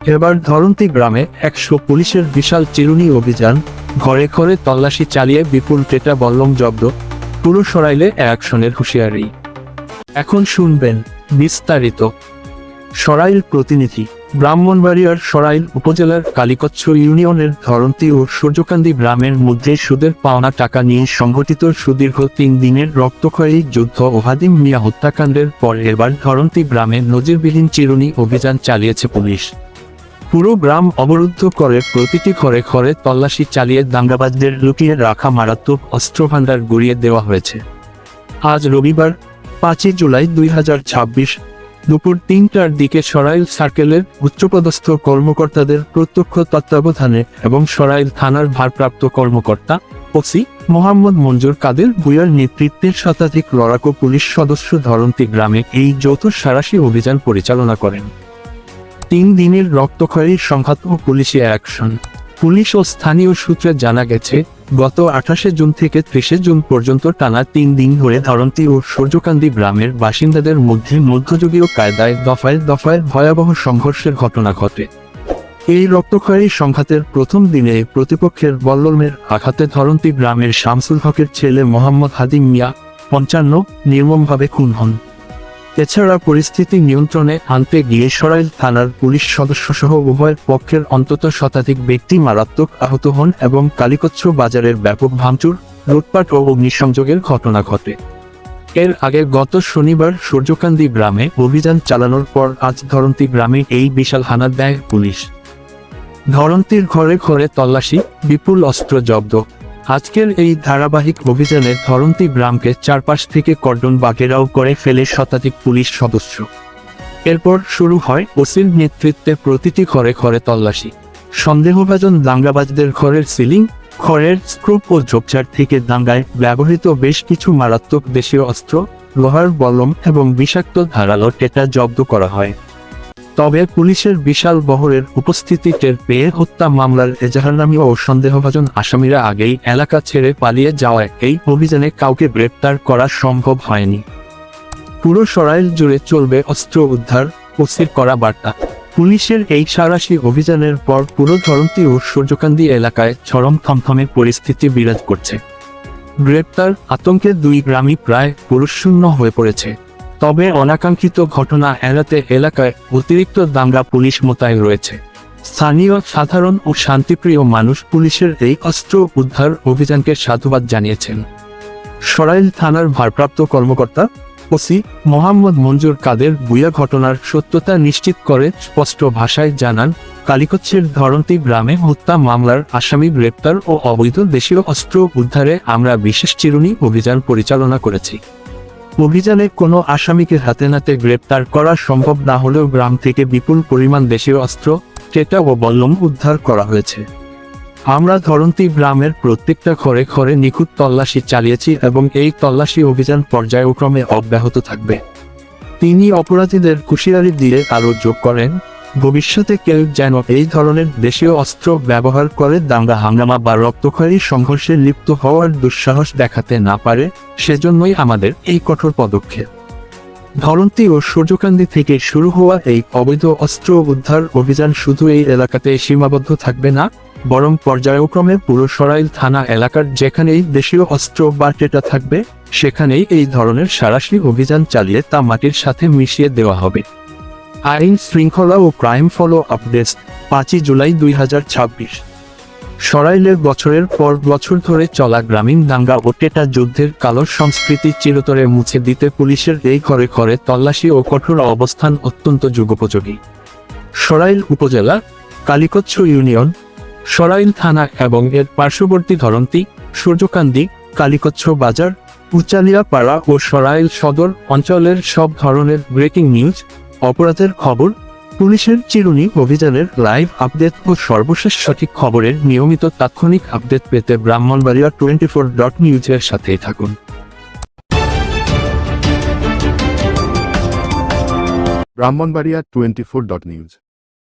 এবার ধরন্তী গ্রামে ১০০ পুলিশের বিশাল চিরুনি অভিযান, ঘরে ঘরে তল্লাশি চালিয়ে বিপুল টেটা বল্লম জব্দ, পুরো সরাইলে অ্যাকশনের হুঁশিয়ারি। এখন শুনবেন বিস্তারিত। সরাইল প্রতিনিধি। ব্রাহ্মণবাড়িয়ার সরাইল উপজেলার কালিকচ্ছ ইউনিয়নের ধরন্তী ও সূর্যকান্দি গ্রামের মধ্যে সুদের পাওনা টাকা নিয়ে সংঘটিত সুদীর্ঘ ৩ দিনের রক্তক্ষয়ী যুদ্ধ ও হাদিম মিয়া হত্যাকাণ্ডের পর এবার ধরন্তী গ্রামে নজিরবিহীন চিরুনি অভিযান চালিয়েছে পুলিশ। পুরো গ্রাম অবরুদ্ধ করে প্রতিটি ঘরে ঘরে তল্লাশি চালিয়ে দাঙ্গাবাজদের লুকিয়ে রাখা মারাত্মক অস্ত্রভাণ্ডার গুড়িয়ে দেওয়া হয়েছে। আজ রবিবার ৫ই জুলাই ২০২৬ দুপুর ৩টার দিকে সরাইল সার্কেলের উচ্চপদস্থ কর্মকর্তাদের প্রত্যক্ষ তত্ত্বাবধানে এবং সরাইল থানার ভারপ্রাপ্ত কর্মকর্তা ওসি মোহাম্মদ মঞ্জুর কাদের ভূঁইয়ার নেতৃত্বে শতাধিক লড়াকু পুলিশ সদস্য ধরন্তী গ্রামে এই যৌথ সাঁড়াশি অভিযান পরিচালনা করেন। ৩ দিনের রক্তক্ষয়ী সংঘাতক পুলিশি অ্যাকশন। পুলিশ ও স্থানীয় সূত্রে জানা গেছে, গত ২৮ জুন থেকে ৩০ জুন পর্যন্ত টানা ৩ দিন ধরে ধরন্তী ও সূর্যকান্দি গ্রামের বাসিন্দাদের মধ্যে মধ্যযুগীয় কায়দায় দফায় দফায় ভয়াবহ সংঘর্ষের ঘটনা ঘটে। এই রক্তক্ষয়ী সংঘাতের প্রথম দিনে প্রতিপক্ষের বল্লমের আঘাতে ধরন্তী গ্রামের শামসুল হকের ছেলে মোহাম্মদ হাদিম মিয়া ৫৫ নির্মমভাবে খুন হন। এছাড়া পরিস্থিতি নিয়ন্ত্রণে আনতে গিয়ে সরাইল থানার পুলিশ সদস্যসহ উভয় পক্ষের অন্তত শতাধিক ব্যক্তি মারাত্মক আহত হন এবং কালিকচ্ছ বাজারের ব্যাপক ভাঙচুর, লুটপাট ও অগ্নিসংযোগের ঘটনা ঘটে। এর আগে গত শনিবার সূর্যকান্দি গ্রামে অভিযান চালানোর পর আজ ধরন্তী গ্রামে এই বিশাল হানা দেয় পুলিশ। ধরন্তীর ঘরে ঘরে তল্লাশি, বিপুল অস্ত্র জব্দ। আজকের এই ধারাবাহিক অভিযানে ধরন্তী গ্রামকে চারপাশ থেকে কর্ডন বা ঘেরাও করে ফেলে শতাধিক পুলিশ সদস্য। এরপর শুরু হয় ওসির নেতৃত্বে প্রতিটি ঘরে ঘরে তল্লাশি। সন্দেহভাজন দাঙ্গাবাজদের ঘরের সিলিং, খড়ের স্ক্রুপ ও ঝোপঝাড় থেকে দাঙ্গায় ব্যবহৃত বেশ কিছু মারাত্মক দেশীয় অস্ত্র, লোহার বল্লম এবং বিষাক্ত ধারালো টেটা জব্দ করা হয়। তবে পুলিশের বিশাল বহরের উপস্থিতি টের পেয়ে হত্যা মামলার এজাহারনামী ও সন্দেহভাজন আসামিরা আগেই এলাকা ছেড়ে পালিয়ে যাওয়ায় এই অভিযানে কাউকে গ্রেপ্তার করা সম্ভব হয়নি। পুরো সরাইল জুড়ে চলবে অস্ত্র উদ্ধার, ওসির করা বার্তা। পুলিশের এই সাঁড়াশি অভিযানের পর পুরো ধরন্তী ও সূর্যকান্দি এলাকায় চরম থমথমে পরিস্থিতি বিরাজ করছে। গ্রেপ্তার আতঙ্কে ২ গ্রামই প্রায় পুরুষশূন্য হয়ে পড়েছে। তবে অনাকাঙ্ক্ষিত ঘটনা এড়াতে এলাকায় অতিরিক্ত দাঙ্গা পুলিশ মোতায়েন রয়েছে। স্থানীয় সাধারণ ও শান্তিপ্রিয় মানুষ পুলিশের এই অস্ত্র উদ্ধার অভিযানকে সাধুবাদ জানিয়েছেন। সরাইল থানার ভারপ্রাপ্ত কর্মকর্তা ওসি মোহাম্মদ মঞ্জুর কাদের ভূঁইয়া ঘটনার সত্যতা নিশ্চিত করে স্পষ্ট ভাষায় জানান, কালিকচ্ছের ধরন্তী গ্রামে হত্যা মামলার আসামি গ্রেপ্তার ও অবৈধ দেশীয় অস্ত্র উদ্ধারে আমরা বিশেষ চিরুনি অভিযান পরিচালনা করেছি। অভিযানে কোনো আসামিকে হাতে নাতে গ্রেপ্তার করা সম্ভব না হলেও গ্রাম থেকে বিপুল পরিমাণ দেশীয় অস্ত্র, টেটা ও বল্লম উদ্ধার করা হয়েছে। আমরা ধরন্তী গ্রামের প্রত্যেকটা ঘরে ঘরে নিখুঁত তল্লাশি চালিয়েছি এবং এই তল্লাশি অভিযান পর্যায়ক্রমে অব্যাহত থাকবে। তিনি অপরাধীদের হুঁশিয়ারি দিয়ে আরও যোগ করেন, ভবিষ্যতে কেউ যেন এই ধরনের দেশীয় অস্ত্র ব্যবহার করে দাঙ্গা হাঙ্গামা বা রক্তক্ষয়ী সংঘর্ষে লিপ্ত হওয়ার দুঃসাহস দেখাতে না পারে, সেজন্যই আমাদের এই কঠোর পদক্ষেপ। ধরন্তী ও সূর্যকান্দি থেকে শুরু হওয়া এই অবৈধ অস্ত্র উদ্ধার অভিযান শুধু এই এলাকাতে সীমাবদ্ধ থাকবে না, বরং পর্যায়ক্রমে পুরো সরাইল থানা এলাকার যেখানেই দেশীয় অস্ত্র বা টেটা থাকবে, সেখানেই এই ধরনের সাঁড়াশি অভিযান চালিয়ে তা মাটির সাথে মিশিয়ে দেওয়া হবে। আইন শৃঙ্খলা ও ক্রাইম ফলো আপডেটস ৫ই জুলাই ২০২৬। সরাইলের বছরের পর বছর ধরে চলা গ্রামীণ দাঙ্গা ও টেটা যুদ্ধের কালো সংস্কৃতি চিরতরে মুছে দিতে পুলিশের এই ঘরে ঘরে তল্লাশি ও কঠোর অবস্থান অত্যন্ত যুগোপযোগী। সরাইল উপজেলা, কালিকচ্ছ ইউনিয়ন, সরাইল থানা এবং এর পার্শ্ববর্তী ধরন্তী, সূর্যকান্দি, কালিকচ্ছ বাজার, উচালিয়াপাড়া ও সরাইল সদর অঞ্চলের সব ধরনের ব্রেকিং নিউজ, অপরাধের খবর, পুলিশের চিরুনি অভিযানের লাইভ আপডেট ও সর্বশেষ সঠিক খবরের নিয়মিত তাৎক্ষণিক আপডেট পেতে ব্রাহ্মণবাড়িয়া 24.news এর সাথেই থাকুন। ব্রাহ্মণবাড়িয়া 24.news